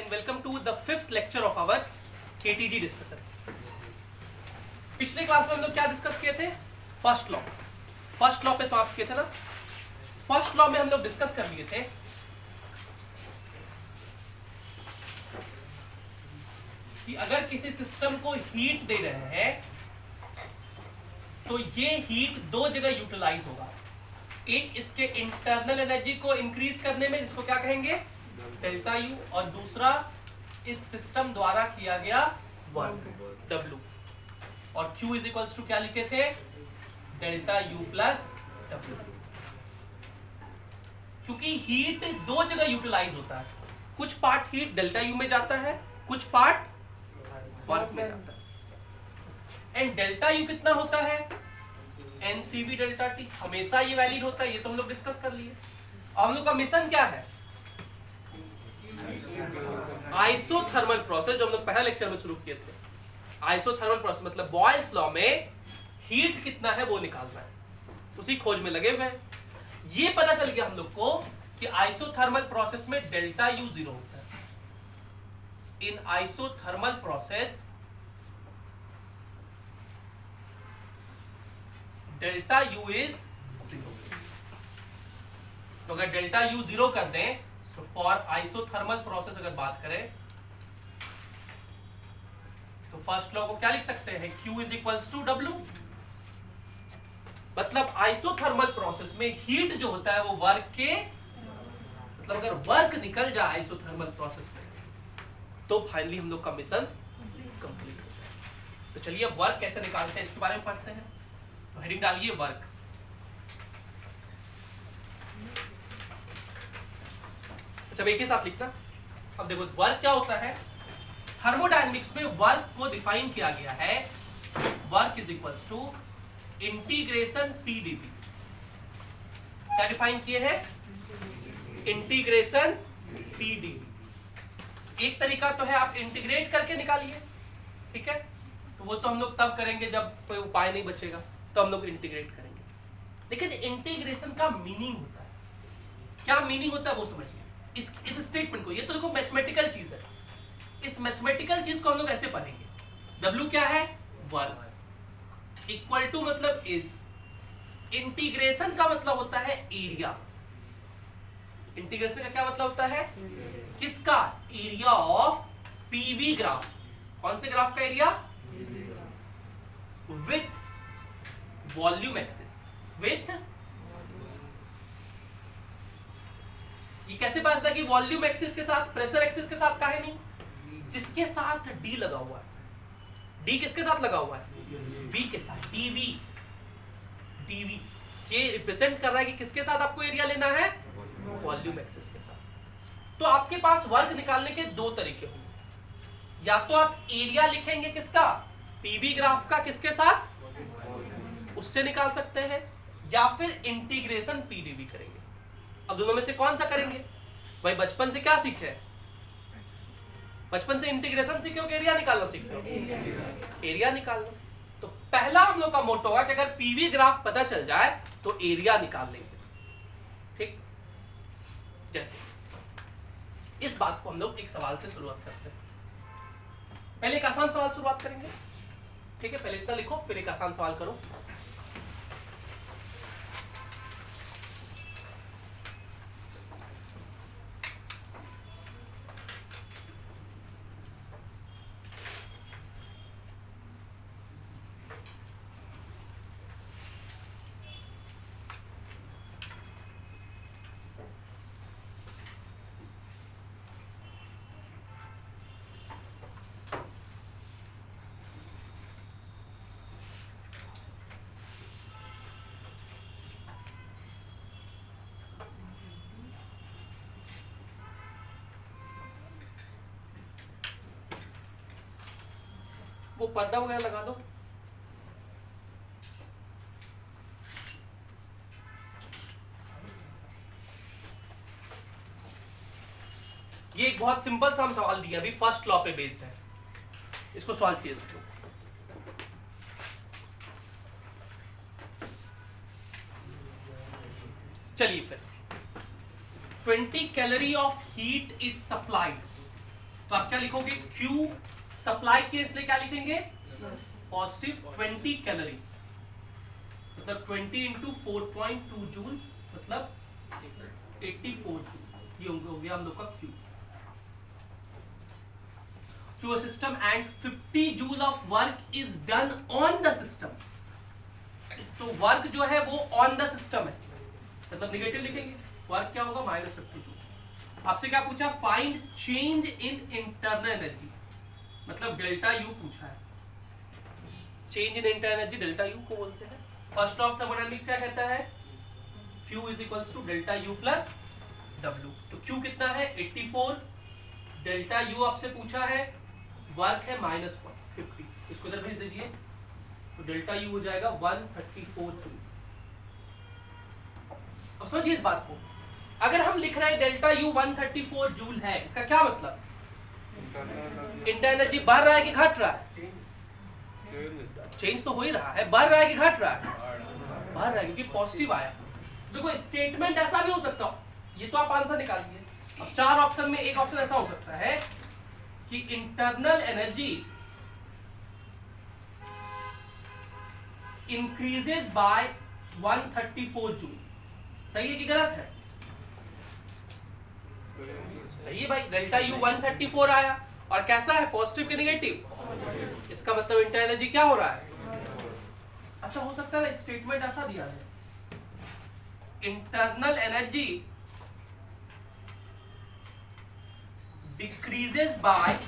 and welcome to the 5th lecture of our KTG discussion. पिछले class में हम लोग क्या डिस्कस किए थे? फर्स्ट लॉ पे समाप्त किए थे ना. फर्स्ट लॉ में हम लोग डिस्कस कर लिए थे कि अगर किसी सिस्टम को हीट दे रहे हैं तो ये हीट दो जगह यूटिलाइज होगा. एक इसके इंटरनल एनर्जी को इंक्रीज करने में, जिसको क्या कहेंगे, डेल्टा यू, और दूसरा इस सिस्टम द्वारा किया गया वर्क डब्ल्यू. और Q इज इक्वल्स टू क्या लिखे थे? Delta U plus W. क्योंकि हीट दो जगह यूटिलाइज होता है. कुछ पार्ट हीट डेल्टा यू में जाता है, कुछ पार्ट वर्क में जाता है. एंड डेल्टा यू कितना होता है? N C V delta T. हमेशा ये वैलिड होता है, ये तो हम लोग डिस्कस कर लिए. अब हम लोग का मिशन क्या है? आइसोथर्मल प्रोसेस, जो हम लोग पहले लेक्चर में शुरू किए थे. आइसोथर्मल प्रोसेस मतलब बॉयल्स लॉ में हीट कितना है वो निकालना है. उसी खोज में लगे हुए हैं. ये पता चल गया हम लोग को कि आइसोथर्मल प्रोसेस में डेल्टा यू जीरो होता है. In isothermal process delta U is zero. तो अगर डेल्टा यू जीरो कर दें तो फॉर आइसोथर्मल प्रोसेस अगर बात करें तो फर्स्ट लॉ को क्या लिख सकते हैं? Q is equals to W. मतलब आइसोथर्मल प्रोसेस में हीट जो होता है वो वर्क के, मतलब अगर वर्क निकल जाए आइसोथर्मल प्रोसेस में तो फाइनली हम लोग का मिशन कंप्लीट हो जाए. तो चलिए वर्क कैसे निकालते हैं इसके बारे में पढ़ते हैं. तो हेडिंग डालिए वर्क. अच्छा, एक ही साथ लिखना. अब देखो वर्क क्या होता है. थर्मोडायनेमिक्स में वर्क को डिफाइन किया गया है. Work is equals to integration P D V. क्या डिफाइन किए हैं? Integration P D V. एक तरीका तो है आप इंटीग्रेट करके निकालिए, ठीक है. तो वो तो हम लोग तब करेंगे जब कोई उपाय नहीं बचेगा, तो हम लोग इंटीग्रेट करेंगे. लेकिन इंटीग्रेशन का मीनिंग होता है. क्या मीनिंग होता है वो समझिए इस स्टेटमेंट को. ये तो देखो मैथमेटिकल चीज है. इस मैथमेटिकल चीज को हम लोग ऐसे पढ़ेंगे. W क्या है? वर्क. इक्वल टू मतलब इज. इंटीग्रेशन का मतलब होता है एरिया. इंटीग्रेशन का क्या मतलब होता है? किसका? Area of PV graph. कौन से ग्राफ का area? With volume axis. With, ये कैसे पता चलता कि वॉल्यूम एक्सिस के साथ, प्रेशर एक्सिस के साथ का है? नहीं, जिसके साथ D लगा हुआ है. D किसके साथ लगा हुआ है? V के साथ. dV. ये रिप्रेजेंट कर रहा है कि किसके साथ आपको एरिया लेना है? वॉल्यूम एक्सिस के साथ. तो आपके पास वर्क निकालने के दो तरीके होंगे. या तो आप एरिया लिखेंगे किसका? PV ग्राफ का. किसके साथ? उससे निकाल सकते हैं. या फिर इंटीग्रेशन PdV करेंगे. अब दोनों में से कौन सा करेंगे? भाई बचपन से क्या सीखे? बचपन से इंटीग्रेशन सीखे हो कि एरिया निकालना सीखे हो? एरिया निकालना. तो पहला हम लोग का मोटो होगा कि अगर पीवी ग्राफ पता चल जाए तो एरिया निकाल लेंगे. ठीक. जैसे इस बात को हम लोग एक सवाल से शुरुआत करते हैं. पहले एक आसान सवाल शुरुआत करेंगे, ठीक है. पहले इतना लिखो, फिर एक आसान सवाल करो. वो पर्दा वगैरह लगा दो. ये एक बहुत सिंपल सा हम सवाल दिया अभी, फर्स्ट लॉ पे बेस्ड है. इसको सॉल्व किए इसको. चलिए फिर 20 calorie of heat is supplied तो आप क्या लिखोगे, Q सप्लाई के इसलिए क्या लिखेंगे, पॉजिटिव 20 कैलोरी, मतलब 20 इंटू 4.2 जूल, मतलब 84 जूल। ये हो गया हम लोग का Q to a system and 50 joule of work is done on the system. तो वर्क जो है वो ऑन द सिस्टम है, मतलब निगेटिव लिखेंगे, वर्क क्या होगा, -50 जूल। आपसे क्या पूछा, find change in internal energy, मतलब डेल्टा यू पूछा है। Change in internal energy delta U को बोलते हैं। फर्स्ट ऑफ थर्मोडायनामिक्स क्या कहता है, Q is equals to delta U plus W। तो Q कितना है 84, डेल्टा यू आपसे पूछा है, वर्क है -50, इसको इधर भेज दीजिए, तो डेल्टा यू हो जाएगा 134 जूल। अब समझिए इस बात को, अगर हम लिख रहे हैं डेल्टा यू 134 जूल है, इसका क्या मतलब, इंटरनल एनर्जी बढ़ रहा है कि घट रहा है, चेंज तो हो ही रहा है, बढ़ रहा है कि घट रहा है, बढ़ रहा है क्योंकि पॉजिटिव आया। देखो स्टेटमेंट ऐसा भी हो सकता हो, ये तो आप आंसर निकालिए। अब 4 ऑप्शन में एक ऑप्शन ऐसा हो सकता है कि internal energy increases by 134 joule. सही है कि गलत है, सही है भाई, डेल्टा यू 134 आया और कैसा है, पॉजिटिव कि नेगेटिव, इसका मतलब इंटरनल एनर्जी क्या हो रहा है, अच्छा हो सकता है स्टेटमेंट ऐसा दिया है, इंटरनल एनर्जी डिक्रीजेस बाय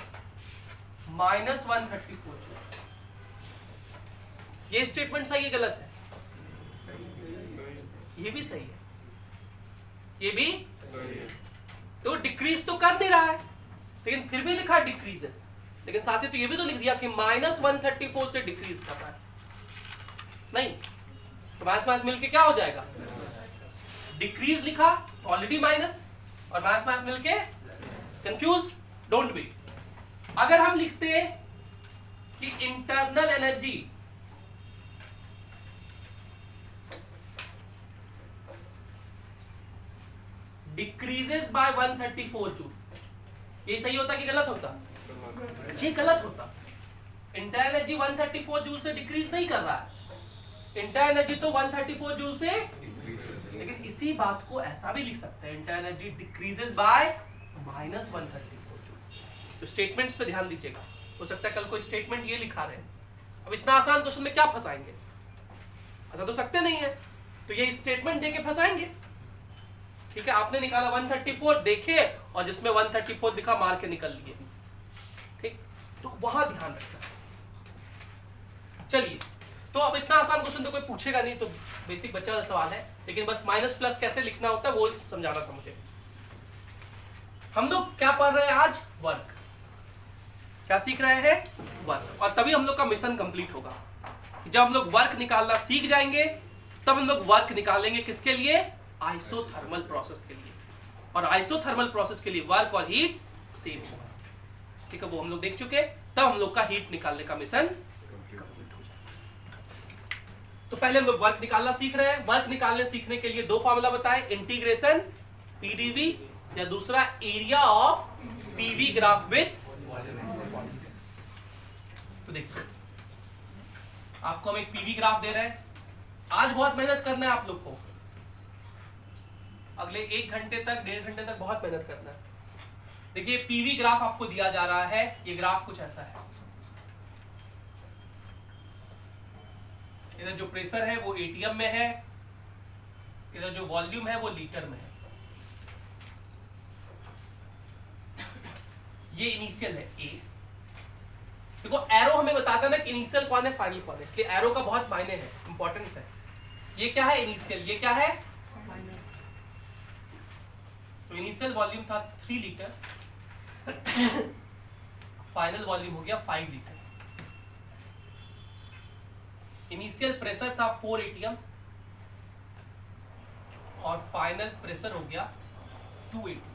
-134। ये स्टेटमेंट सही है गलत है, ये भी सही है, ये भी तो डिक्रीज तो कर नहीं रहा है, लेकिन फिर भी लिखा डिक्रीजेस, लेकिन साथ ही तो ये भी तो लिख दिया कि -134 से डिक्रीज कर रहा है, नहीं तो माइनस मिलके क्या हो जाएगा, डिक्रीज लिखा ऑलरेडी माइनस और माइनस मिलके कंफ्यूज, डोंट बी। अगर हम लिखते कि internal energy decreases by 134 joule, ये सही होता कि गलत होता, ये गलत होता। इंटरनल एनर्जी 134 जूल से डिक्रीज नहीं कर रहा है, इंटरनल एनर्जी तो 134 जूल से, लेकिन इसी बात को ऐसा भी लिख सकते हैं, internal energy decreases by -134 joule. तो स्टेटमेंट्स पे ध्यान दीजिएगा, हो सकता है कल कोई स्टेटमेंट ये लिखा रहे, अब इतना आसान क्वेश्चन में क्या फंसाएंगे, ऐसा तो सकते नहीं है, तो ये स्टेटमेंट देके फंसाएंगे। ठीक है, आपने निकाला 134 देखे और जिसमें 134 लिखा मार के निकल लिए, ठीक, तो वहां ध्यान रखना। चलिए, तो अब इतना आसान क्वेश्चन तो कोई पूछेगा नहीं, तो बेसिक बच्चा वाला सवाल है, लेकिन बस माइनस प्लस कैसे लिखना होता है वो समझाना था मुझे। हम लोग क्या पढ़ रहे हैं आज, वर्क, क्या सीख रहे हैं, वर्क, और तभी हम लोग का मिशन कंप्लीट होगा। जब हम लोग वर्क निकालना सीख जाएंगे तब हम लोग वर्क निकालेंगे किसके लिए, आइसोथर्मल प्रोसेस के लिए, और आइसोथर्मल प्रोसेस के लिए वर्क और हीट सेम होगा। ठीक है, वो हम लोग देख चुके, तब हम लोग का हीट निकालने का मिशन कंप्लीट हो जाएगा। तो पहले हम लोग वर्क निकालना सीख रहे हैं। वर्क निकालने सीखने के लिए दो फार्मूला बताए, इंटीग्रेशन पीडीवी या दूसरा area of PV graph with. तो देखिए, आपको हम एक पीवी ग्राफ दे रहे हैं, आज बहुत मेहनत करना है आप लोग को, अगले 1 घंटे तक 1.5 घंटे तक बहुत मेहनत करना है। देखिए पीवी ग्राफ आपको दिया जा रहा है, ये ग्राफ कुछ ऐसा है, इधर जो प्रेशर है वो एटीएम में है, इधर जो वॉल्यूम है वो लीटर में है। ये इनिशियल है ए। देखो एरो हमें बताता है ना कि इनिशियल कौन है फाइनल कौन है, इसलिए एरो का बहुत मायने है, इंपॉर्टेंस है। ये क्या है इनिशियल, ये क्या है तो इनिशियल वॉल्यूम था 3 लीटर, फाइनल वॉल्यूम हो गया 5 लीटर। इनिशियल प्रेशर था 4 एटीएम और फाइनल प्रेशर हो गया 2 एटीएम।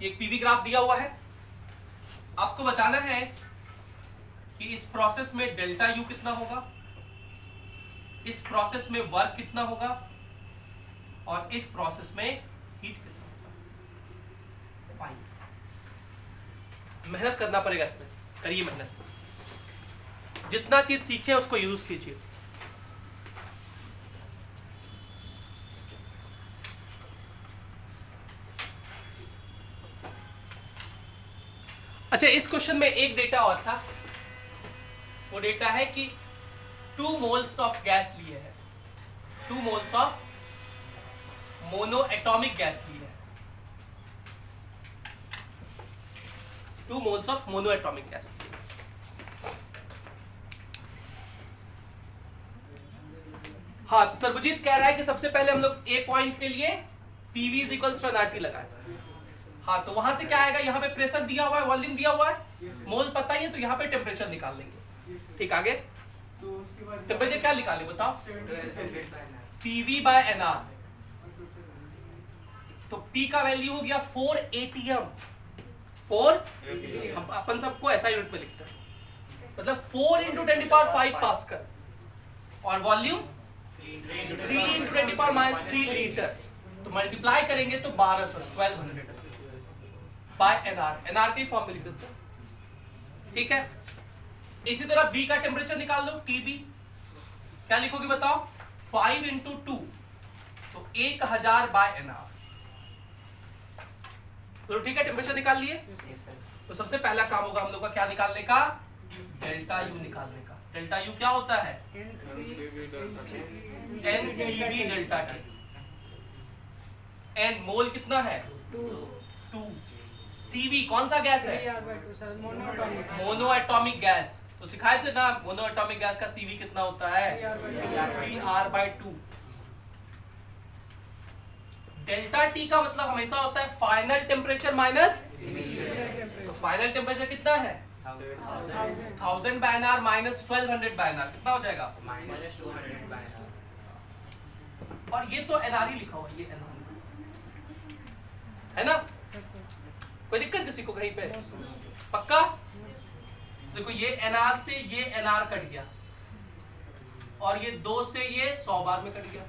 एक पीवी ग्राफ दिया हुआ है, आपको बताना है कि इस प्रोसेस में डेल्टा यू कितना होगा, इस प्रोसेस में वर्क कितना होगा और इस प्रोसेस में हीट कितना होगा। फाइन, मेहनत करना पड़ेगा इसमें, करिए मेहनत, जितना चीज सीखे उसको यूज कीजिए। अच्छा, इस क्वेश्चन में एक डेटा और था, वो डेटा है कि 2 मोल्स ऑफ गैस लिए है, 2 moles of mono atomic gas लिए है, 2 moles of mono atomic gas लिए। हाँ, तो सर्वजीत कह रहा है कि सबसे पहले हम लोग ए पॉइंट के लिए P V is equals to N R T लगाए। हाँ, तो वहां से क्या आएगा, यहाँ पे प्रेशर दिया हुआ है, वॉल्यूम दिया हुआ है, मोल पता ही है, तो यहाँ पे टेम्परेचर निकाल लेंगे। ठीक, आगे टेम्परेचर क्या निकाले बताओ, पीवी बाय एनआर। तो पी का वैल्यू हो गया 4 ATM, 4 हम अपन सबको ऐसा यूनिट में लिखते हैं, मतलब 4 × 10⁵ पास्कल, और वॉल्यूम 3 × 10⁻³ लीटर। तो मल्टीप्लाई करेंगे तो 1200 बाय एनआर, एनआर की फॉर्म में लिख देते हैं। ठीक है, इसी तरह बी का टेम्परेचर निकाल लो, टीबी क्या लिखोगे बताओ, 5 × 2, तो 1000 बाय एनआर। तो ठीक है, टेम्परेचर निकाल लिए। तो सबसे पहला काम होगा हम लोग का क्या निकालने का, डेल्टा यू निकालने का। डेल्टा यू क्या होता है, एनसीबी डेल्टा टी। एन मोल कितना है, 2। सीवी कौन सा गैस है, मोनो एटॉमिक गैस। तो सिखाए थे ना, मोनो एटॉमिक गैस का सीवी कितना होता है, 3R/2। डेल्टा टी का मतलब हमेशा होता है फाइनल टेम्परेचर माइनस, तो फाइनल टेम्परेचर कितना है, 1000 by N R minus 1200 by N R, कितना हो जाएगा, -200 बाय एनआर। और ये तो एनआर ही लिखा हुआ है, ये एनआर है ना, कोई दिक्कत किसी को कहीं पे, पक्का। देखो ये एनआर से ये एनआर कट गया, और ये 2 से ये 100 बार में कट गया,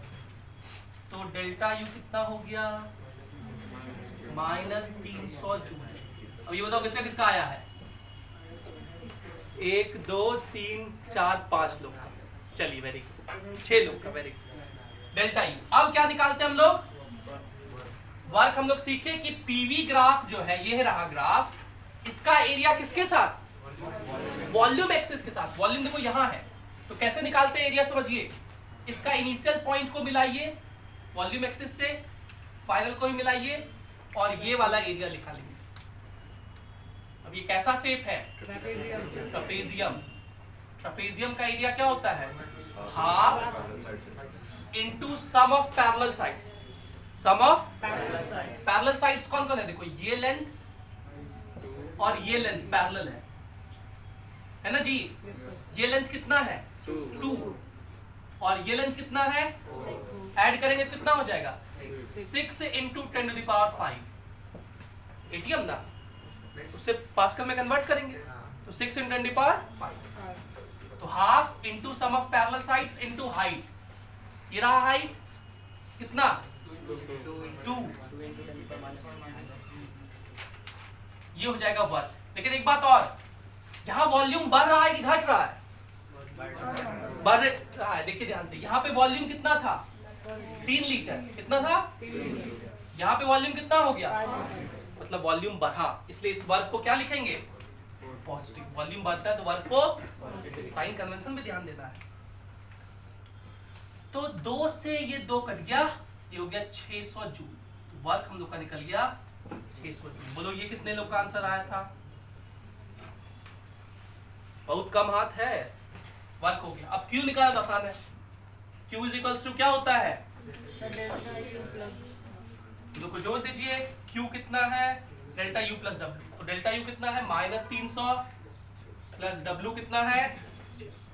तो डेल्टा यू कितना हो गया, -300 जूल। अब ये बताओ किसका किसका आया है, 1 2 3 4 5 लोग का, चलिए वेरी गुड, 6 लोग का, वेरी गुड। डेल्टा यू अब क्या निकालते हैं हम लोग, वर्क हम लोग सीखे कि पीवी ग्राफ जो है, ये रहा ग्राफ, इसका एरिया किसके साथ, वॉल्यूम एक्सिस के साथ। वॉल्यूम देखो यहां है, तो कैसे निकालते हैं एरिया समझिए, इसका इनिशियल पॉइंट को मिलाइए वॉल्यूम एक्सिस से, फाइनल को भी मिलाइए, और ये वाला एरिया लिखा लेंगे। अब ये कैसा शेप है, ट्रापेजियम। ट्रापेजियम का एरिया क्या होता है, half into sum of parallel sides. Sum of parallel sides कौन कौन है, देखो ये लेंथ और ये लेंथ पैरेलल है ना जी। ये लेंथ कितना है, 2, और ये लेंथ कितना है, ऐड करेंगे तो कितना हो जाएगा, 6 × 10⁵ एटीएम ना, उससे पास्कल में कन्वर्ट करेंगे, तो 6 × 10⁵, तो half into sum of parallel sides into height. ये रहा हाइट कितना, 2, ये हो जाएगा 1। लेकिन एक बात और, यहां वॉल्यूम बढ़ रहा है कि घट रहा है, बढ़ रहा है। देखिए ध्यान से, यहाँ पे वॉल्यूम कितना था, 3 लीटर, कितना था, यहाँ पे वॉल्यूम कितना हो गया, मतलब वॉल्यूम बढ़ा, इसलिए इस वर्क को क्या लिखेंगे, पॉजिटिव। वॉल्यूम बढ़ता है तो वर्क को साइन कन्वेंशन में ध्यान देना है। तो 2 से ये 2 कट गया, ये हो गया 600 जूल। तो वर्क हम लोग का निकल गया 600 जूल। बोलो ये कितने लोग का आंसर आया था, बहुत कम हाथ है, वर्क हो गया। अब क्यू निकालना आसान है, क्यू इज इक्वल्स टू क्या होता है, को जोड़ दीजिए, क्यू कितना है, डेल्टा यू प्लस डब्ल्यू। तो डेल्टा यू कितना है, -300 प्लस डब्ल्यू कितना है,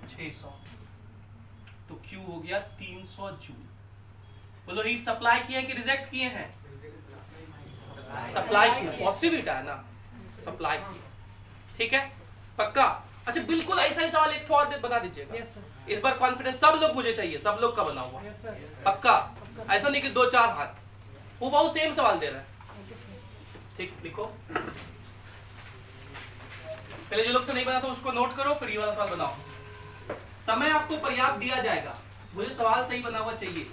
600, तो क्यू हो गया 300 जूल। बोलो हीट सप्लाई किए हैं कि रिजेक्ट किए हैं, सप्लाई किए, पॉजिटिव हीट है ना, सप्लाई किए। ठीक है, पक्का। अच्छा बिल्कुल ऐसा ही सवाल एक और बना दीजिएगा। इस बार कॉन्फिडेंस सब लोग मुझे चाहिए, सब लोग का बना हुआ, पक्का। ऐसा नहीं कि 2-4 हाथ, वो बहुत सेम सवाल दे रहा है। ठीक, लिखो पहले जो लोग से नहीं बना था उसको नोट करो, फिर ये वाला सवाल बनाओ। समय आपको पर्याप्त दिया जाएगा, मुझे सवाल सही बना हुआ चाहिए।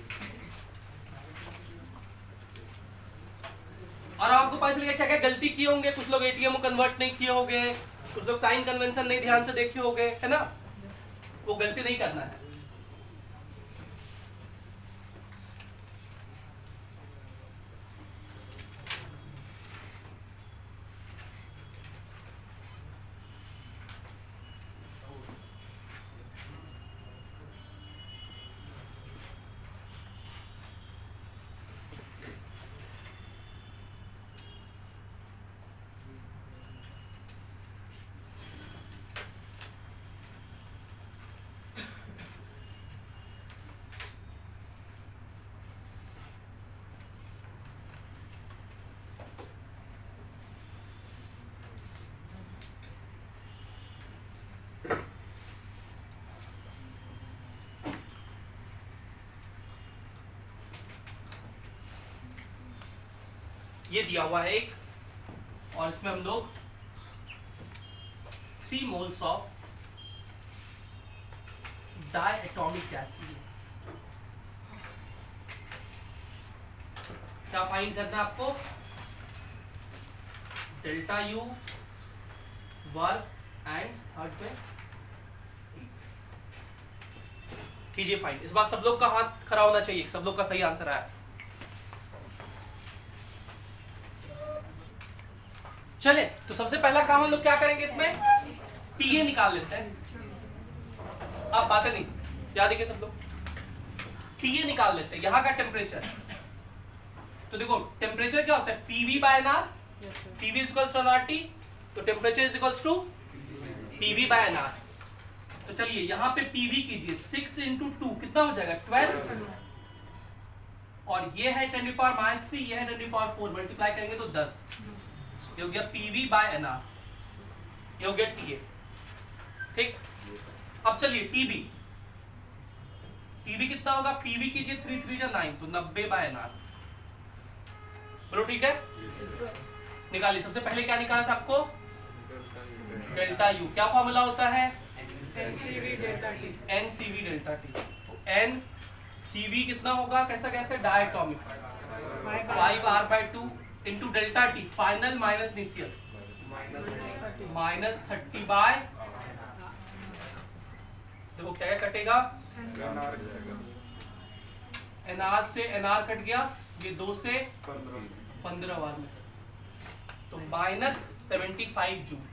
और आपको पता चलेगा क्या क्या गलती किए होंगे। कुछ लोग एटीएम को कन्वर्ट नहीं किए होंगे, कुछ लोग साइन कन्वेंशन नहीं ध्यान से देखे होंगे, है ना। वो गलती नहीं करना है। ये दिया हुआ है एक, और इसमें हम लोग 3 मोल्स ऑफ डायटोमिक गैस लिए। क्या फाइंड करना है आपको? Delta U, work and third पे कीजिए फाइंड। इस बार सब लोग का हाथ खड़ा होना चाहिए, सब लोग का सही आंसर आया। चले, तो सबसे पहला काम हम लोग क्या करेंगे, इसमें टीए निकाल लेते हैं। आप बातें नहीं याद है सब लोग, टीए निकाल लेते हैं, यहाँ का टेम्परेचर। तो देखो टेम्परेचर क्या होता है, PV by NR, PV is equals to NRT, तो temperature is equals to PV by NR. तो चलिए यहाँ पे पीवी कीजिए, 6 इंटू 2 कितना हो जाएगा 12, और ये है 10⁻³ ये है 10⁻⁴, मल्टीप्लाई करेंगे तो 10, ये हो गया पीवी बाय एनआर, ये हो गया टीए। ठीक, अब चलिए टीबी, टीबी कितना होगा, पीवी कीजिए 3 3 जा 9, तो 90 बाय एनआर। बोलो ठीक है, निकालिए। सबसे पहले क्या निकालना था आपको, डेल्टा यू। क्या फॉर्मूला होता है, N C V delta T, N C V delta T. तो एनसीवी कितना होगा, कैसा कैसे, diatomic, 5R/2 into delta T, final minus initial, -30 by, देखो क्या क्या कटेगा, एनआर से एनआर कट गया, ये 2 से 15 बार में, तो -75 जूल।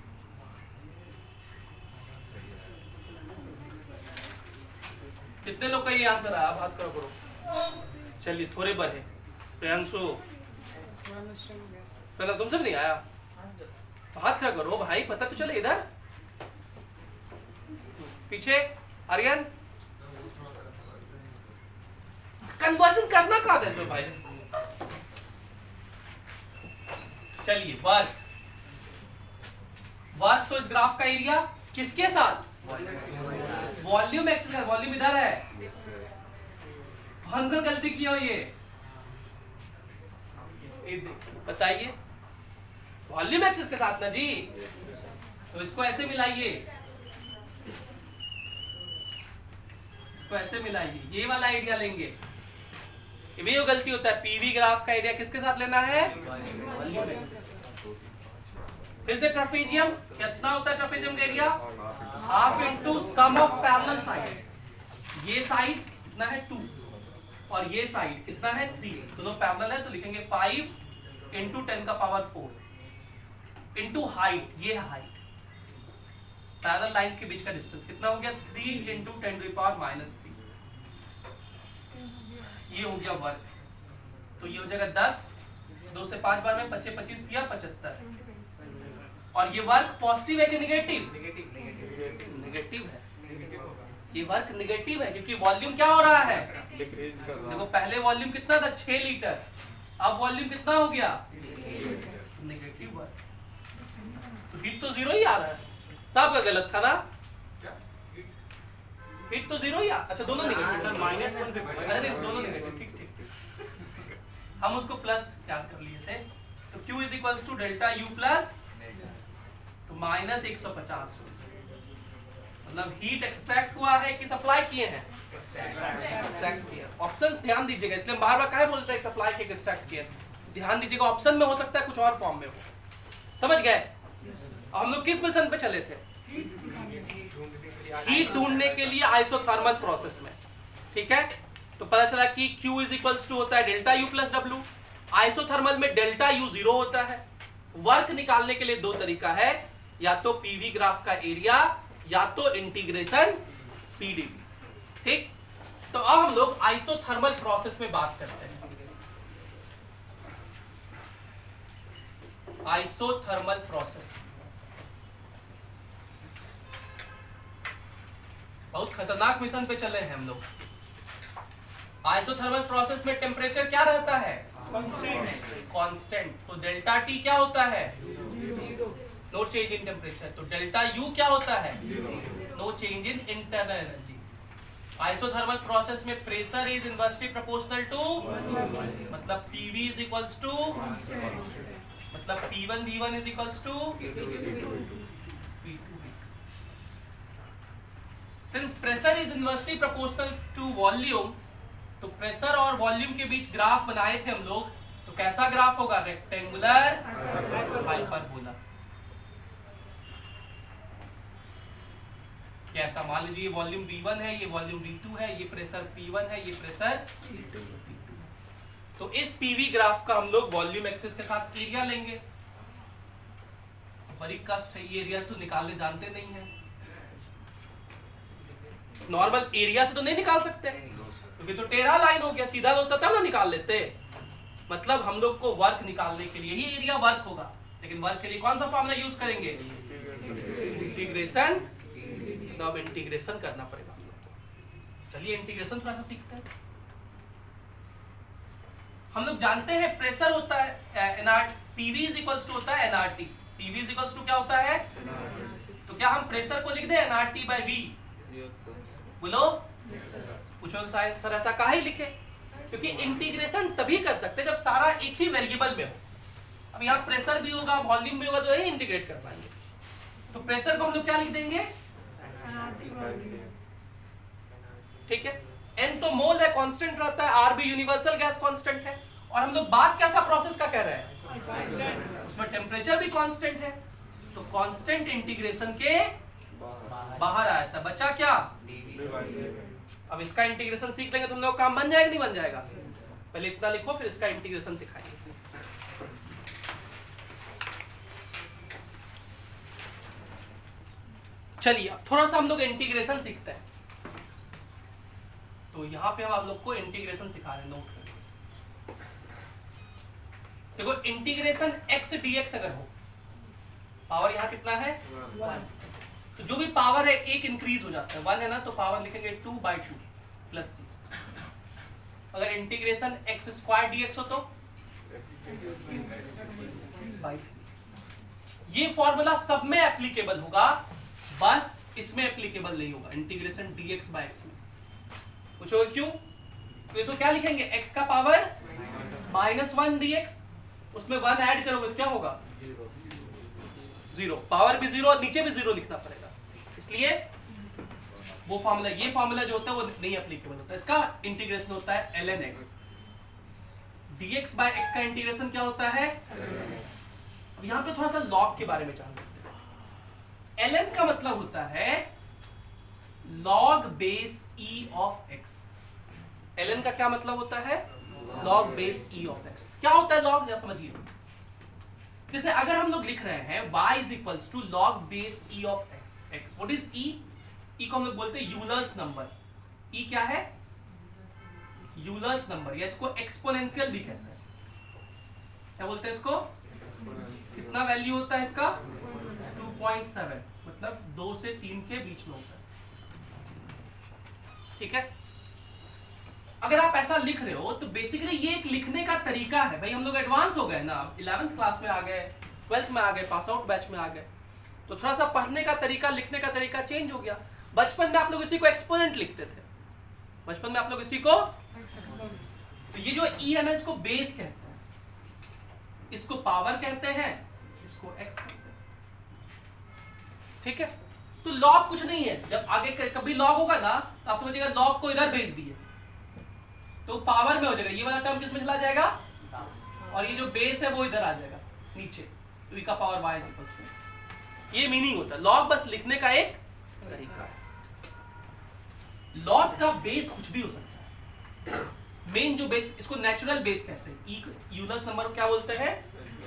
कितने लोग का ये आंसर आया, बात करो करो। चलिए थोड़े बढ़े, प्रियांशु तुमसे भी नहीं आया, बात क्या करो भाई, पता तो चले। इधर पीछे आर्यन, कन्वर्जन करना कहाँ था इसमें भाई। चलिए वर्क, वर्क तो इस ग्राफ का एरिया किसके साथ, वॉल्यूम एक्सिस, वॉल्यूम इधर है, भयंकर गलती की हो ये बताइए, वॉल्यूम एक्सिस के साथ ना जी, तो इसको ऐसे मिलाइए, इसको ऐसे मिलाइए, ये वाला एरिया लेंगे। ये जो गलती होता है, पीवी ग्राफ का एरिया किसके साथ लेना है, वॉल्यूम एक्सिस। फिर से ट्रेपेजियम कितना होता है, ट्रेपेजियम का area half into sum of parallel side. ये साइड कितना है 2 और ये साइड कितना है 3, दोनों पैरेलल है, तो लिखेंगे 5 इंटू 10⁴ इंटू हाइट, ये हाइट, पैरेलल लाइंस के बीच का डिस्टेंस कितना हो गया 3 इंटू 10⁻³ ये हो गया वर्क। तो ये हो जाएगा 10, 2 से 5 बार में 25 25 किया 75। और ये वर्क पॉजिटिव है कि नेगेटिव, नेगेटिव है, ये वर्क नेगेटिव है क्योंकि वॉल्यूम क्या हो रहा है, देखो पहले वॉल्यूम कितना था 6 लीटर, अब वॉल्यूम कितना हो गया, नेगेटिव वर्क। तो हीट तो 0 ही आ रहा है, सब का गलत था ना, हीट तो 0 ही आ, अच्छा दोनों नेगेटिव, अरे दोनों नेगेटिव, ठीक ठीक ठीक, हम उसको प्लस याद कर लिए थे। तो Q is equals to delta U plus, तो माइनस 150 जूल। मतलब हीट एक्सट्रैक्ट हुआ है कि सप्लाई किए हैं? एक्सट्रैक्ट किए। ऑप्शंस ध्यान दीजिएगा, इसलिए बार बार काहे बोलते हैं सप्लाई के एक्सट्रैक्ट किए। ध्यान दीजिएगा, ऑप्शन में हो सकता है कुछ और फॉर्म में हो। समझ गए? हम लोग किस मिशन पे चले थे? हीट ढूंढने के लिए आइसोथर्मल प्रोसेस में। ठीक है, तो पता चला कि Q इज इक्वल्स टू होता है delta U plus W। Isothermal में डेल्टा U 0 होता है। वर्क निकालने के लिए दो तरीका है, या तो पीवी ग्राफ का एरिया या तो इंटीग्रेशन पीडीवी। ठीक, तो अब हम लोग आइसोथर्मल प्रोसेस में बात करते हैं। आइसोथर्मल प्रोसेस बहुत खतरनाक मिशन पे चले हैं हम लोग। आइसोथर्मल प्रोसेस में टेम्परेचर क्या रहता है? कांस्टेंट। तो डेल्टा टी क्या होता है? No change in temperature. तो डेल्टा यू क्या होता है? No change in internal energy. Isothermal process में pressure is inversely proportional to, मतलब पीवी इज इक्वल्स टू, मतलब P1 V1 is equals to P2 since pressure is inversely proportional to volume, तो pressure और volume के बीच graph बनाए थे हम लोग। तो कैसा ग्राफ होगा? Rectangular hyperbola. कैसा? मान लीजिए ये वॉल्यूम V1 है, ये वॉल्यूम V2 है, ये प्रेशर P1 है, ये प्रेशर P2। तो इस पीवी ग्राफ का हम लोग वॉल्यूम एक्सिस के साथ एरिया लेंगे। बड़ी कष्ट है, ये एरिया तो निकालने जानते नहीं है। नॉर्मल एरिया से तो नहीं निकाल सकते, क्योंकि तो टेढ़ा लाइन हो गया, सीधा होता तब ना निकाल लेते। मतलब हम लोग को वर्क निकालने के लिए ही एरिया वर्क होगा, लेकिन वर्क के लिए कौन सा फॉर्मूला यूज करेंगे? इंटीग्रेशन। तो अब इंटीग्रेशन करना पड़ेगा हम लोग को। चलिए इंटीग्रेशन थोड़ा सा सीखते हैं। हम लोग जानते हैं प्रेशर होता है N R, PV is equals to होता है N R T. P V is equals to क्या होता है? तो क्या हम प्रेशर को लिख दें एनआरटी बाय वी? बोलो। पूछोगे शायद सर ऐसा काहे लिखे? क्योंकि इंटीग्रेशन तभी कर सकते हैं जब सारा एक ही वेरिएबल में हो। अब यहाँ प्रेशर भी होगा, वॉल्यूम भी होगा, तो यही इंटीग्रेट कर पाएंगे। तो प्रेशर को हम लोग क्या लिख देंगे? ठीक है, N तो मोल है, कांस्टेंट रहता है, R भी यूनिवर्सल गैस कांस्टेंट है। और हम लोग बात कैसा प्रोसेस का कह रहे हैं? उसमें टेम्परेचर भी कांस्टेंट है। तो कांस्टेंट इंटीग्रेशन के बाहर आया था, बचा क्या? अब इसका इंटीग्रेशन सीख लेंगे तो हम लोग काम बन जाएगा नहीं बन जाएगा? पहले इतना लिखो, फिर इसका इंटीग्रेशन सिखाएंगे। चलिए थोड़ा सा हम लोग इंटीग्रेशन सीखते हैं। तो यहाँ पे हम आप लोग को इंटीग्रेशन सिखा रहे हैं, नोट करिए। देखो इंटीग्रेशन x dx अगर हो, पावर यहाँ कितना है? 1। तो जो भी पावर है एक इंक्रीज हो जाता है, 1 है ना, तो पावर लिखेंगे 2/2 प्लस c। अगर इंटीग्रेशन x स्क्वायर dx हो तो ये फॉर्मूला सब में एप्लीकेबल होगा, बस इसमें एप्लीकेबल नहीं होगा, इंटीग्रेशन dx बाय x में। पूछोगे क्यों? तो इसको क्या लिखेंगे? x का पावर -1 dx, उसमें 1 ऐड करोगे तो क्या होगा? 0। पावर भी 0 और नीचे भी 0 लिखना पड़ेगा, इसलिए वो फॉर्मूला, ये फॉर्मूला जो होता है वो नहीं एप्लीकेबल होता। इसका इंटीग्रेशन होता है ln x। dx by x का इंटीग्रेशन क्या होता है? अब यहाँ पे थोड़ा सा लॉग के बारे में जान लेते हैं। ln का मतलब होता है log base e of x। ln का क्या मतलब होता है? log base e of x। क्या होता है log? जरा समझिए। जैसे अगर हम लोग लिख रहे हैं y is equals to log base e of x। x what is e? e को हम लोग बोलते हैं यूलर्स नंबर। e क्या है? यूलर्स नंबर, या इसको एक्सपोनेंशियल भी कहते हैं। क्या बोलते हैं इसको? कितना वैल्यू होता है इसका? 2.7, मतलब 2 से 3 के बीच में होता है। ठीक है, अगर आप ऐसा लिख रहे हो तो बेसिकली ये एक लिखने का तरीका है। भाई हम लोग एडवांस हो गए ना, 11th क्लास में आ गए, 12th में आ गए, पास आउट बैच में आ गए, तो थोड़ा सा पढ़ने का तरीका, लिखने का तरीका चेंज हो गया। बचपन में आप लोग इसी को एक्सपोनेंट लिखते थे, बचपन में आप लोग इसी को, तो ये जो ई है ना, इसको बेस कहते हैं, इसको पावर कहते हैं, इसको एक्स कहते हैं। ठीक है, तो लॉग कुछ नहीं है, जब आगे कभी लॉग होगा ना तो आप समझिएगा लॉग को इधर भेज दिए तो पावर में हो जाएगा, ये वाला टर्म किस में चला जाएगा, और ये जो बेस है वो इधर आ जाएगा नीचे, तो e का power y equals to x। ये मीनिंग होता है, लॉग बस लिखने का एक तरीका है। लॉग का बेस कुछ भी हो सकता है, मेन जो बेस, इसको नेचुरल बेस कहते हैं। यूलर्स नंबर को क्या बोलते हैं,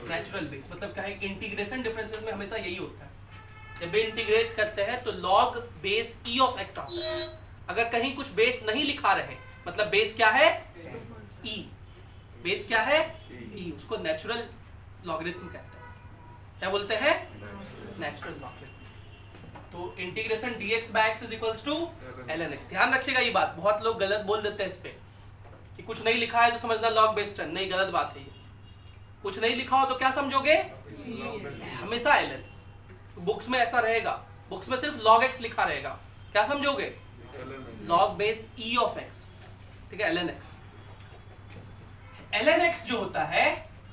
नेचुरल बेस। मतलब क्या है, इंटीग्रेशन डिफरेंसेस में हमेशा यही होता है, जब भी इंटीग्रेट करते हैं तो log base e of x आता है। अगर कहीं कुछ बेस नहीं लिखा रहे, मतलब बेस क्या है, e, बेस क्या है, e, उसको नेचुरल लॉगरिथम कहते हैं। क्या बोलते हैं, नेचुरल लॉगरिथम। तो integration dx by x is equals to ln x। ध्यान रखिएगा ये बात, बहुत लोग गलत बोल देते हैं इस पे कि कुछ नहीं लिखा है तो समझना लॉग बेस 10, नहीं, गलत बात है ये। कुछ नहीं लिखा हो तो क्या समझोगे, हमेशा ln। बुक्स में ऐसा रहेगा, बुक्स में सिर्फ log x लिखा रहेगा, क्या समझोगे, log base e of x, ठीक है, ln x। ln x जो होता है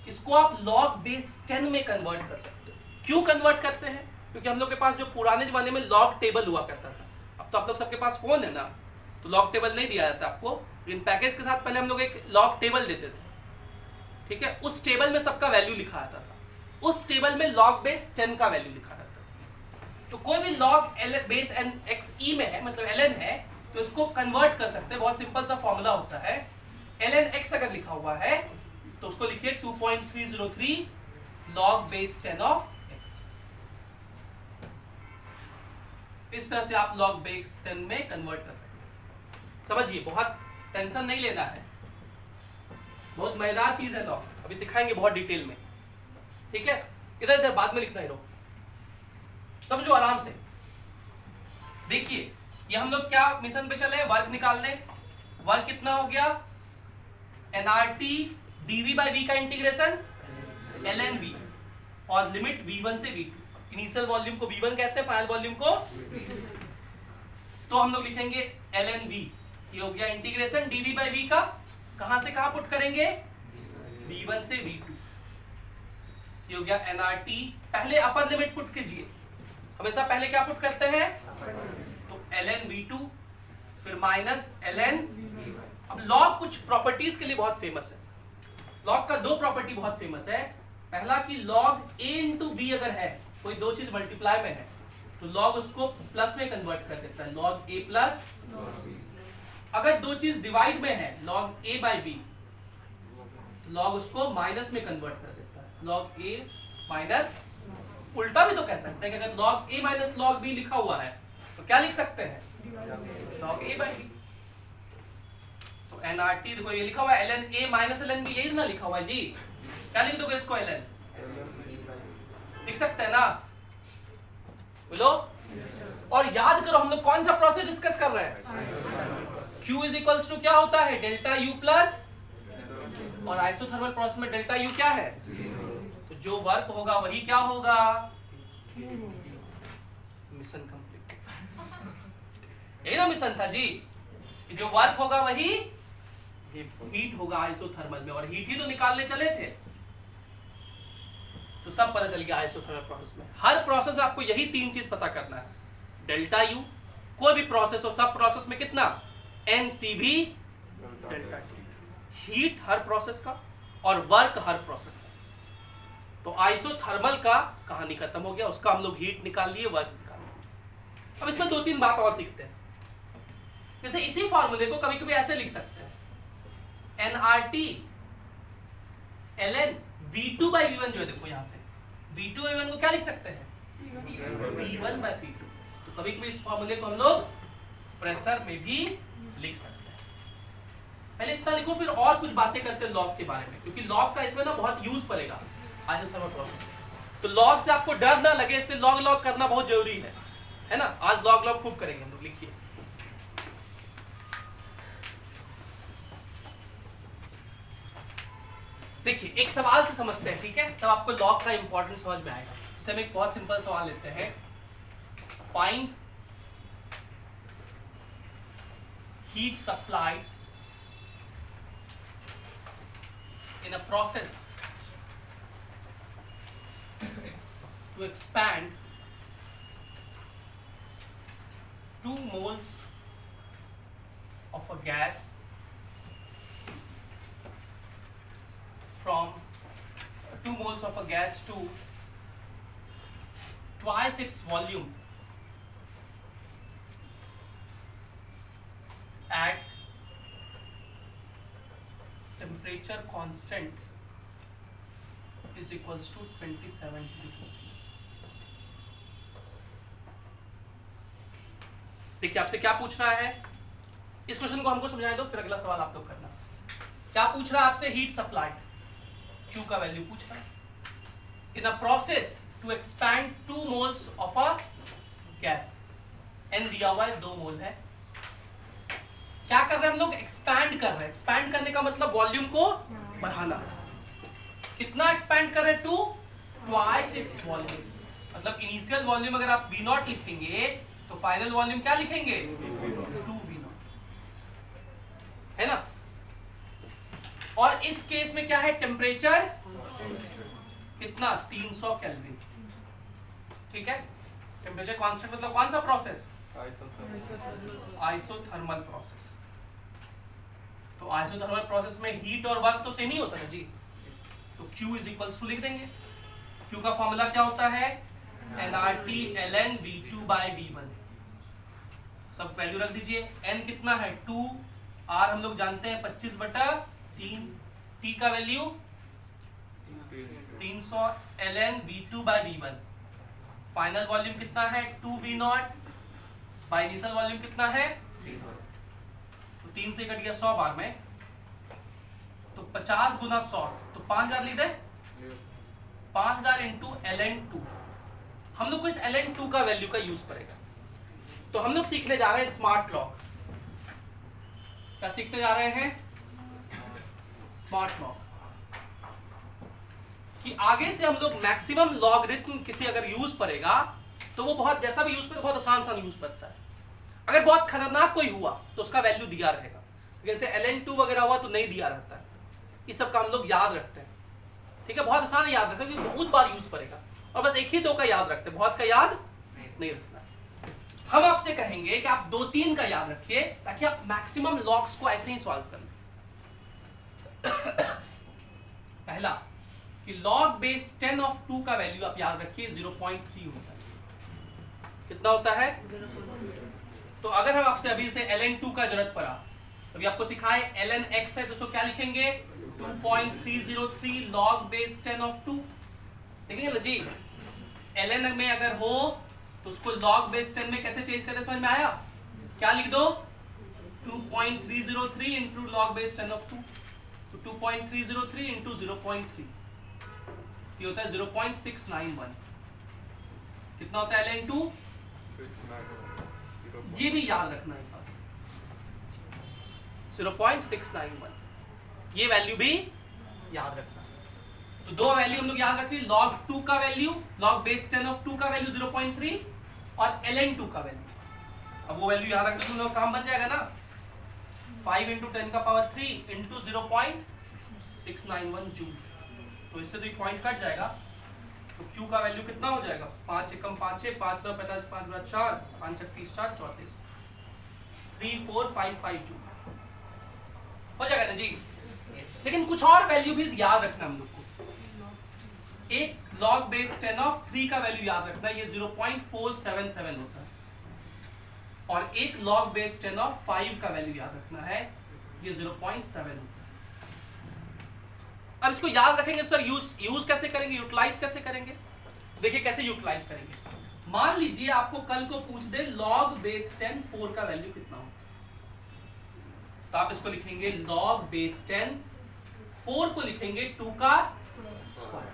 इसको आप log बेस 10 में कन्वर्ट कर सकते हो। क्यों कन्वर्ट करते हैं, क्योंकि हम लोग के पास जो पुराने जमाने में लॉग टेबल हुआ करता था, अब तो आप लोग सबके पास फोन है ना, तो लॉग टेबल नहीं दिया जाता आपको, इन पैकेज के साथ पहले हम लोग एक लॉग टेबल देते थे, ठीक है। उस टेबल में सबका वैल्यू लिखा आता था, उस टेबल में log बेस 10 का वैल्यू लिखा रहता था। तो कोई भी log बेस x e में है, मतलब ln है, तो इसको कन्वर्ट कर सकते हैं। बहुत सिंपल सा फॉर्मूला होता है, ln x अगर लिखा हुआ है तो उसको लिखिए 2.303 log बेस 10 ऑफ x। इस तरह से आप log बेस 10 में कन्वर्ट कर सकते हैं। समझिए, बहुत टेंशन नहीं लेना है, बहुत मजेदार चीज है लॉग, अभी सिखाएंगे बहुत डिटेल में, ठीक है। इधर इधर बाद में लिखना है, समझो आराम से। देखिए, ये हम लोग क्या मिशन पे चले, वर्क निकालने। वर्क कितना हो गया, nRT dv by v का इंटीग्रेशन ln v, और लिमिट v1 से v2। इनिशियल वॉल्यूम को v1 कहते हैं, फाइनल वॉल्यूम को तो हम लोग लिखेंगे ln v। ये हो गया इंटीग्रेशन dv by v का, कहां से कहां पुट करेंगे, v1 से v2। ये हो गया nRT, पहले अपर लिमिट पुट कीजिए, हमेशा पहले क्या पुट करते हैं, तो ln v2 फिर माइनस ln। अब लॉग कुछ प्रॉपर्टीज के लिए बहुत फेमस है, लॉग का दो प्रॉपर्टी बहुत फेमस है। पहला कि लॉग a इंटू बी अगर है, कोई दो चीज मल्टीप्लाई में है, तो लॉग उसको प्लस में कन्वर्ट कर देता है, लॉग a प्लस। अगर दो चीज डिवाइड में है, log a by B, log उसको माइनस में कन्वर्ट कर देता है, log a माइनस। उल्टा भी तो कह सकते हैं कि अगर log a minus log b लिखा हुआ है तो क्या लिख सकते हैं, log a बाई b। तो nRT देखो ये लिखा हुआ है ln a minus ln b, यही ना लिखा हुआ है जी, क्या लिख दोगे इसको, ln लिख सकते हैं ना, बोलो। और याद करो हम लोग कौन सा प्रोसेस डिस्कस कर रहे हैं, Q इज इक्वल्स टू क्या होता है, डेल्टा U प्लस, और आइसोथर्मल प्रोसेस में डेल्टा U क्या है, तो जो वर्क होगा वही क्या होगा, मिशन कंप्लीट। यही ना मिशन था जी, कि जो वर्क होगा वही हीट होगा आइसोथर्मल में, और हीट ही तो निकालने चले थे, तो सब पता चल गया आइसोथर्मल प्रोसेस में। हर प्रोसेस में आपको यही तीन चीज पता करना है, डेल्टा U, कोई भी प्रोसेस हो, सब प्रोसेस में कितना, NCV डेल्टा T, हीट हर प्रोसेस का और वर्क हर प्रोसेस का। तो आइसोथर्मल का कहानी खत्म हो गया, उसका हम लोग हीट निकाल लिए, वर्क निकाल लिए। अब इसमें दो तीन बात और सीखते हैं, जैसे इसी फॉर्मूले को कभी कभी ऐसे लिख सकते हैं, nRT ln v2 by v1 जो है, देखो यहां से v2 by v1 को क्या लिख सकते हैं, v1 by v2। तो कभी कभी इस फॉर्मूले को हम लोग प्रेशर में भी लिख सकते हैं। पहले इतना लिखो, फिर और कुछ बातें करते हैं लॉग के बारे में, क्योंकि लॉग का इसमें ना बहुत यूज पड़ेगा आइसोथर्मल प्रोसेस में। तो लॉग से आपको डर ना लगे, इसलिए लॉग लॉग करना बहुत जरूरी है ना। आज लॉग लॉग खूब करेंगे हम लोग, लिखिए। देखिए, एक सवाल से समझते हैं, ठीक है, तब आपको लॉग का इंपॉर्टेंस समझ में आएगा। जैसे हम एक बहुत सिंपल सवाल लेते हैं, find heat supplied in a process to expand 2 moles of a gas from 2 moles of a gas to twice its volume at temperature constant is equals to 27 degree Celsius. देखिए आपसे क्या पूछ रहा है, इस क्वेश्चन को हमको समझाने दो, फिर अगला सवाल आप लोग करना। क्या पूछ रहा है आपसे? हीट सप्लाइड, Q का वैल्यू पूछ रहा है। In a process to expand 2 moles of a gas, N दिया हुआ है 2 मोल है। क्या कर रहे हैं हम लोग? एक्सपैंड कर रहे हैं। एक्सपैंड करने का मतलब वॉल्यूम को बढ़ाना। कितना एक्सपैंड कर रहे हैं? 2 ट्वाइस इट्स वॉल्यूम। मतलब इनिशियल वॉल्यूम अगर आप V0 लिखेंगे तो फाइनल वॉल्यूम क्या लिखेंगे? 2V0, है ना। और इस केस में क्या है? टेम्परेचर कितना? 300 केल्विन। ठीक है। टेम्परेचर कांस्टेंट मतलब कौन सा प्रोसेस? Isothermal process. तो आइसोथर्मल प्रोसेस में हीट और वर्क तो सेम ही होता है जी। तो Q इज इक्वल्स टू लिख देंगे। Q का फॉर्मूला क्या होता है? nRT ln V2 by V1। सब वैल्यू रख दीजिए। n कितना है? 2, R हम लोग जानते हैं 25/3, T का value 300 ln V2 by V1। Final volume कितना है? 2V0 बाय इनिशियल वॉल्यूम कितना है? तो 3 से कट गया 100 बार में, तो 50 गुना 100 तो 5000 लिख दे। 5000 इंटू ln2। हम लोग को इस ln2 का वैल्यू का यूज पड़ेगा। तो हम लोग सीखने जा रहे हैं स्मार्ट लॉग। क्या सीखने जा रहे हैं? Smart log. कि आगे से हम लोग मैक्सिमम लॉगरिथम किसी अगर यूज पड़ेगा तो वो बहुत, जैसा भी यूज पड़ेगा बहुत आसान यूज पड़ता है। अगर बहुत खतरनाक कोई हुआ तो उसका वैल्यू दिया रहेगा, जैसे ln2 वगैरह हुआ तो नहीं दिया रहता है। इस सब का हम लोग याद रखते हैं। ठीक है, बहुत आसान है याद रखना क्योंकि बहुत बार यूज पड़ेगा। और बस 1 ही 2 का याद रखते हैं, बहुत का याद नहीं रखना। हम आपसे कहेंगे कि आप 2-3 का याद रखिए ताकि आप मैक्सिमम लॉग्स को ऐसे ही सॉल्व कर लें। पहला कि log बेस 10 ऑफ 2 का वैल्यू आप याद रखिए 0.3 होता है। कितना होता है? तो अगर हम आपसे अभी से ln2 का जरूरत पड़ा, अभी आपको सिखाए ln x है तो उसको क्या लिखेंगे? 2.303 log बेस 10 ऑफ 2। देखेंगे ना जी, ln में अगर हो तो उसको log बेस 10 में कैसे चेंज करते, समझ में आया? क्या लिख दो? 2.303 इंटू log बेस 10 ऑफ 2। तो 2.303 इंटू 0.3 ये होता है 0.691। कितना होता है ln2? ये भी याद रखना है, 0.691। ये वैल्यू भी याद रखना। तो 2 वैल्यू हम लोग याद रखते हैं, log 2 का वैल्यू, log बेस 10 ऑफ 2 का वैल्यू 0.3 और ln2 का वैल्यू। अब वो वैल्यू याद रखने से काम बन जाएगा ना, 5 इंटू 10 का पावर 3 इंटू 0.691 जूल। तो इससे तो एक पॉइंट कट जाएगा। तो Q का वैल्यू कितना हो जाएगा? 5 एकम 5 6 5 9 45 5 गुना 4 5 36 4 34 3455 जूल हो जाएगा ना जी। लेकिन कुछ और वैल्यू भी याद रखना हम लोग को। एक log बेस 10 ऑफ 3 का वैल्यू याद रखना, ये 0.477 होता है। और एक log बेस 10 ऑफ 5 का वैल्यू याद रखना है, ये 0.7 होता है। अब इसको याद रखेंगे तो सर यूज कैसे करेंगे, यूटिलाइज कैसे करेंगे? देखिए कैसे यूटिलाइज करेंगे। मान लीजिए आपको कल को पूछ दे log बेस 10 4 का वैल्यू कितना हो, तो आप इसको लिखेंगे log बेस 10 4 को लिखेंगे 2 का स्क्वायर।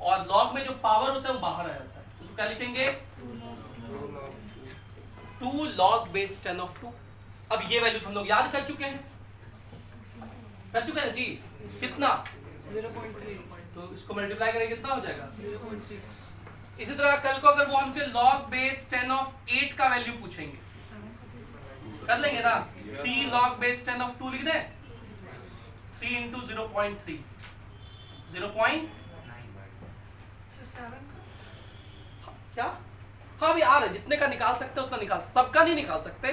और log में जो पावर होता है वो बाहर आ जाता है, तो क्या लिखेंगे? 2 log बेस 10 ऑफ 2। अब ये वैल्यू हम लोग याद कर चुके हैं, जी। कितना? 0.3। तो इसको मल्टीप्लाई करेंगे कितना हो जाएगा? 0.6। इसी तरह कल को अगर वो हमसे log बेस 10 ऑफ 8 का वैल्यू पूछेंगे, कर लेंगे ना? 3 log बेस 10 ऑफ 2 लिख दें। 3 इंटू 0.3 0. क्या हाँ भी आ रहा है, जितने का निकाल सकते हैं उतना निकाल सकते, सबका नहीं निकाल सकते,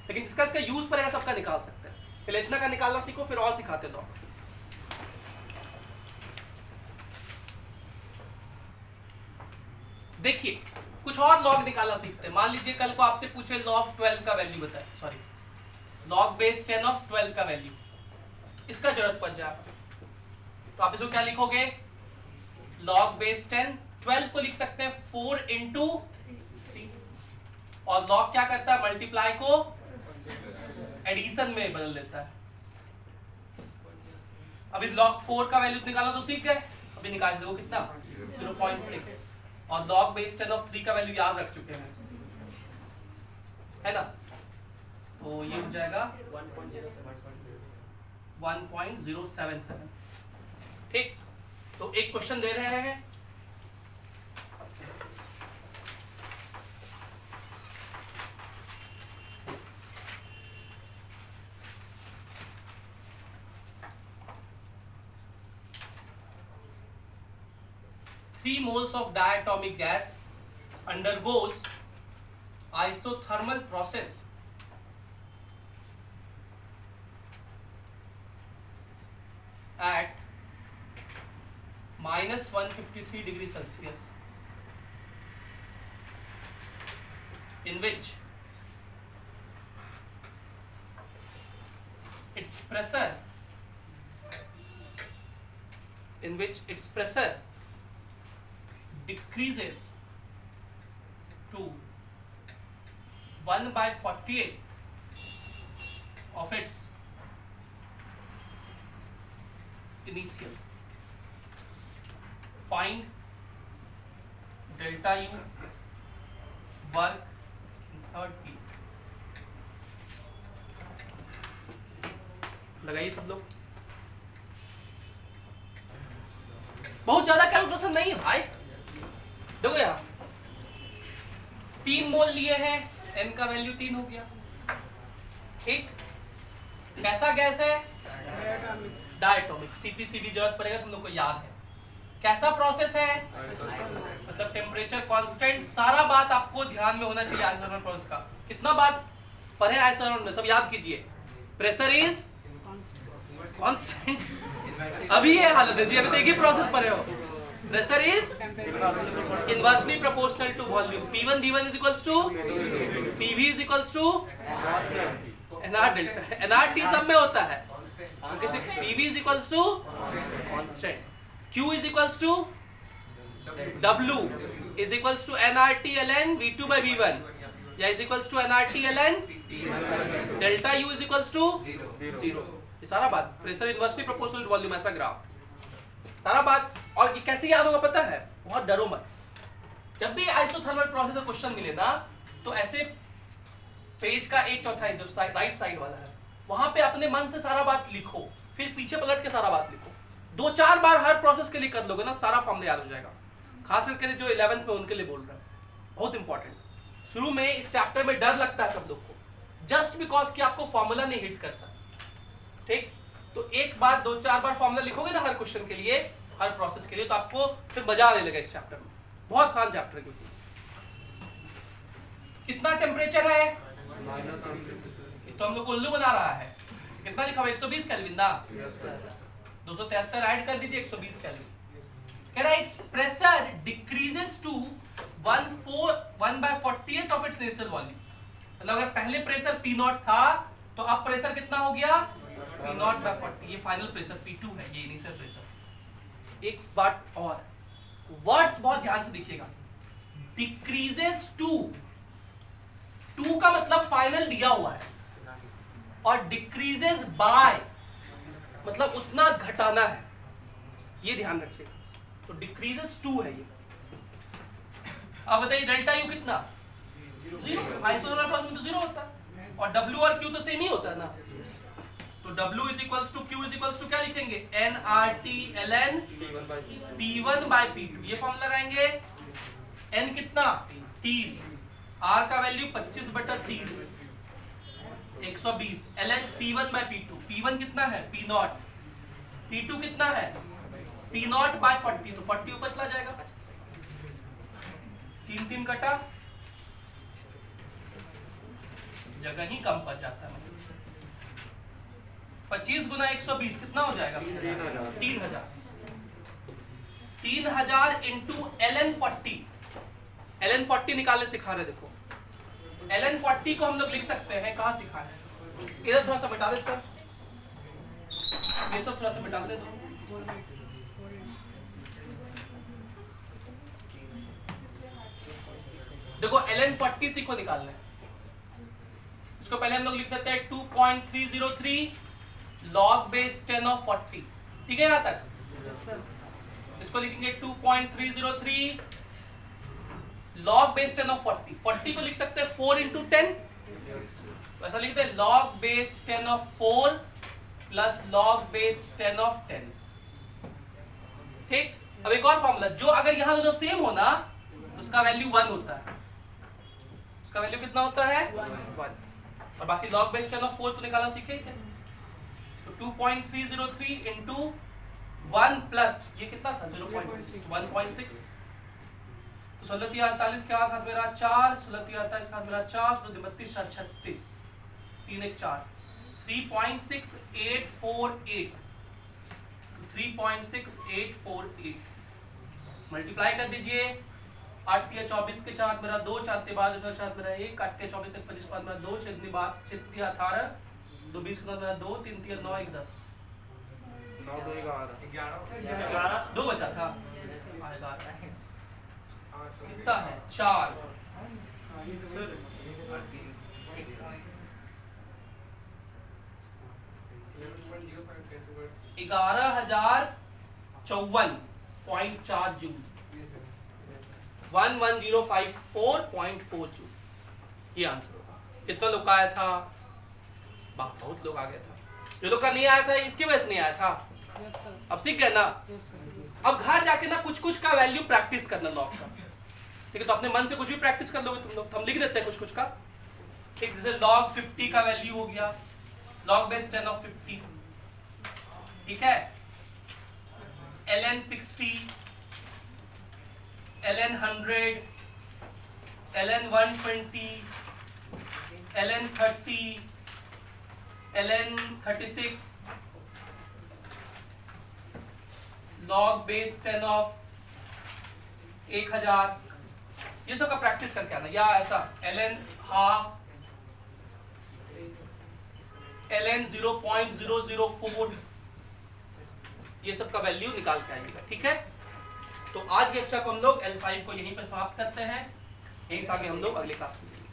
लेकिन जिसका इसका यूज पड़ेगा सबका निकाल सकते हैं। पहले इतना का निकालना सीखो, फिर और सिखाते दो। देखिए कुछ और लॉग निकालना सीखते हैं। मान लीजिए कल को आपसे पूछे लॉग 12 का वैल्यू बताए, सॉरी लॉग बेस 10 ऑफ 12 का वैल्यू, इसका जरूरत पड़ जाए तो आप इसको क्या लिखोगे, लॉग बेस 10, 12 को लिख सकते हैं 4 इंटू 3, और लॉग क्या करता है, मल्टीप्लाई को एडिशन में बदल देता है। अभी लॉग 4 का वैल्यू निकालना तो सीख गए, अभी निकाल दो कितना 0.6, और लॉग बेस 10 ऑफ 3 का वैल्यू याद रख चुके हैं, है ना, तो ये हो जाएगा 1.077। ठीक, तो एक क्वेश्चन दे रहे हैं, Three moles of diatomic gas undergoes isothermal process at minus 153 degrees Celsius, in which its pressure decreases to 1/48 of its initial. Find delta U work in third P. लगाइए सब लोग, बहुत ज्यादा कैलकुलेशन नहीं है भाई। देखो यार 3 मोल लिए हैं, n का वैल्यू 3 हो गया, ठीक, कैसा गैस है, डायटोमिक, सीपीसीबी जरूरत पड़ेगा तुम लोग को याद है, कैसा प्रोसेस है, मतलब टेम्परेचर कांस्टेंट, सारा बात आपको ध्यान में होना चाहिए आइसोथर्मल प्रोसेस का। कितना बात पढ़े आइसोथर्मल में, सब याद कीजिए, प्रेशर इज कांस्टेंट, अभी ये हालत है जी, अभी तो एक ही प्रोसेस पढ़े हो, pressure is inversely proportional to volume, P1 V1 is equals to PV is equals to NR delta, NRT सब में होता है, तो किसी PV is equals to constant, Q is equals to W is equals to NRT ln V2 by V1, या is equals to NRT ln delta U is equals to 0, ये सारा बात, pressure inversely proportional to volume, ऐसा graph सारा बात। और ये कैसे याद होगा पता है, बहुत डरो मत, जब भी आइसोथर्मल प्रोसेस का क्वेश्चन मिले ना, तो ऐसे पेज का 1/4 जो राइट साइड वाला है, वहां पे अपने मन से सारा बात लिखो, फिर पीछे पलट के सारा बात लिखो, 2-4 बार हर प्रोसेस के लिए कर लोगे ना, सारा फॉर्मूला याद हो जाएगा। खास करके जो 11th में उनके लिए बोल रहा है, बहुत इंपॉर्टेंट। शुरू में इस चैप्टर में डर लगता है सब लोग को, जस्ट बिकॉज कि आपको फॉर्मूला नहीं हिट करता, ठीक, तो एक बार 2-4 बार फॉर्मूला लिखोगे ना हर क्वेश्चन के लिए, हर प्रोसेस के लिए, तो आपको फिर मजा आने लगा इस चैप्टर में, बहुत आसान चैप्टर है। क्योंकि कितना टेम्परेचर है, तो हम लोग को उल्लू बना रहा है, कितना लिखा हुआ 120 केल्विन ना, 273 ऐड कर दीजिए 120 केल्विन, कह रहा है it's pressure decreases to 1/48 of its initial volume, मतलब अगर पहले प्रेशर P0 था तो अब प्रेशर कितना हो गया P0/40, ये फाइनल प्रेशर P2 है, ये इनिशियल प्रेशर। एक बात और, वर्ड्स बहुत ध्यान से देखिएगा, डिक्रीजेस टू का मतलब फाइनल दिया हुआ है, और डिक्रीजेस बाय मतलब उतना घटाना है, ये ध्यान रखिएगा, तो डिक्रीजेस 2 है ये। अब बताइए डेल्टा यू कितना, 0, आइसोथर्मल प्रोसेस में तो 0 होता है, और W और Q तो सेम ही होता है ना, तो W is equals to Q is equals to क्या लिखेंगे, NRT ln P1 by P2, ये फॉर्म लगाएंगे, N कितना 3, R का value 25/3, 120 ln P1 by P2, P1 कितना है P0, P2 कितना है P0 by 40, तो 40 ऊपर चला जाएगा, 3 कटा जगह ही कम पड़ जाता है। 25 गुना 120 कितना हो जाएगा? 3000। 3000 इंटू ln 40। ln 40 निकालने सिखा रहे, देखो ln 40 को हम लोग लिख सकते हैं, कहाँ सिखाए? इधर थोड़ा सा मिटा देते हैं, ये सब थोड़ा सा मिटा दे दो। देखो ln 40 सीखो निकालना है। इसको पहले हम लोग लिख देते हैं 2.303 log base 10 of 40। ठीक है यहाँ तक? Yes sir. इसको लिखेंगे 2.303 log base 10 of 40। 40 को लिख सकते हैं 4 into 10, तो ऐसा लिखते हैं log base 10 of 4 plus log base 10 of 10। ठीक, अब एक और फॉर्मूला, जो अगर यहाँ दोनों सेम हो ना तो उसका वैल्यू 1 होता है। उसका वैल्यू कितना होता है? 1। और बाकी log base 10 of 4 तो निकालना सीखे ही थे। तो 2.303 इंटू 1 प्लस ये कितना था? 0.6, 1.6। तो 16×48 के हाथ मेरा 4, 16×48 के हाथ मेरा 4, 16×32 36, 3 1 4, 3.6848। 3.6848 मल्टीप्लाई कर दीजिए। 8 3 24 के 4 मेरा 2, 4 3 12 के 4 मेरा 1, 8 3 24 1 25 5 मेरा 2, 6 3 18, 2 20 के 9 मेरा 2, 3 3 9 1 10, 9 2 11 2 बचा था। कितना है? 4। Sir 11,054.4 joule. 11054.4 जूल ये आंसर होगा। कितना लोग का आया था? बहुत लोग आ गया था। जो लोग का नहीं आया था इसकी वजह से नहीं आया था। Yes sir. अब सीख गए ना? Yes sir. अब घर जाके ना कुछ कुछ का वैल्यू प्रैक्टिस करना लॉग का। ठीक है, तो अपने मन से कुछ भी प्रैक्टिस कर लोगे तुम लोग, तो हम लिख देते हैं कुछ कुछ का। ठीक, जैसे log 50 का वैल्यू हो गया, log base 10 of 50। ठीक है, ln 60, ln 100, ln 120, ln 30, ln 36, log base 10 of 1000। ये सब का प्रैक्टिस करके आना। या ऐसा ln half, ln 0.004, ये सब का वैल्यू निकाल के आइएगा। ठीक है, तो आज के कक्षा को हम लोग L5 को यहीं पर समाप्त करते हैं। यहीं से आगे हम लोग अगले क्लास में मिलेंगे।